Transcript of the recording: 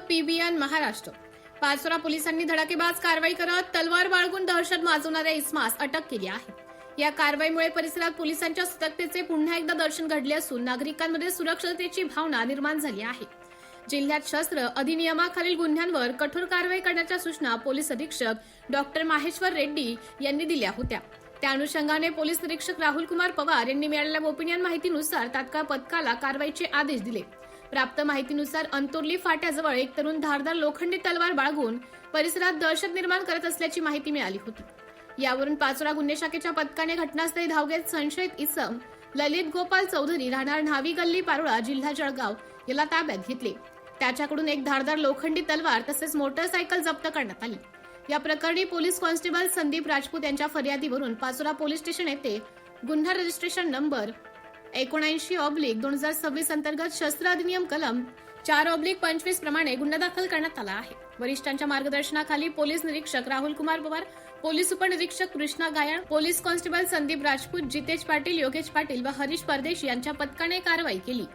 PBN Maharashtra. Pachora पोलिसांनी धडाकेबाज कारवाई करत तलवार बाळगून दहशत माजवणाऱ्या इस्मास अटक केली आहे. या कारवाईमुळे परिसरात पोलिसांच्या सतर्कतेचे पुन्हा एकदा दर्शन घडले असून नागरिकांमध्ये सुरक्षिततेची भावना निर्माण झाली आहे. जिल्ह्यात शस्त्र अधिनियमाखालील गुन्ह्यांवर कठोर कारवाई करण्याच्या सूचना पोलीस अधीक्षक डॉक्टर माहेश्वर रेड्डी यांनी दिल्या होत्या. त्या अनुषंगाने पोलीस निरीक्षक राहुल कुमार पवार यांनी मिळालेल्या गोपनीय माहितीनुसार तात्काळ पथकाला कारवाईचे आदेश दिले. प्राप्त माहितीनुसार अंतोर्ली फाट्याजवळ एक तरुण धारदार लोखंडी तलवार बाळगून परिसरात दहशत निर्माण करत असल्याची माहिती मिळाली होती. यावरून पाचोरा गुन्हे शाखेच्या पथकाने घटनास्थळी धाव घेत संशयित इसम ललित गोपाल चौधरी राहणार न्हावी गल्ली पारोळा जिल्हा जळगाव याला ताब्यात घेतले. त्याच्याकडून एक धारदार लोखंडी तलवार तसेच मोटरसायकल जप्त करण्यात आली. या प्रकरणी पोलीस कॉन्स्टेबल संदीप राजपूत यांच्या फर्यादीवरून पाचोरा पोलीस स्टेशन येथे गुन्हा रजिस्ट्रेशन नंबर 79/2026 अंतर्गत शस्त्र अधिनियम कलम 4/25 प्रमाणे गुन्हा दाखल करण्यात आला आहे. वरिष्ठांच्या मार्गदर्शनाखाली पोलीस निरीक्षक राहुल कुमार पवार, पोलीस उपनिरीक्षक कृष्णा गायण, पोलीस कॉन्स्टेबल संदीप राजपूत, जितेश पाटील, योगेश पाटील व हरीश परदेशी यांच्या पथकाने कारवाई केली.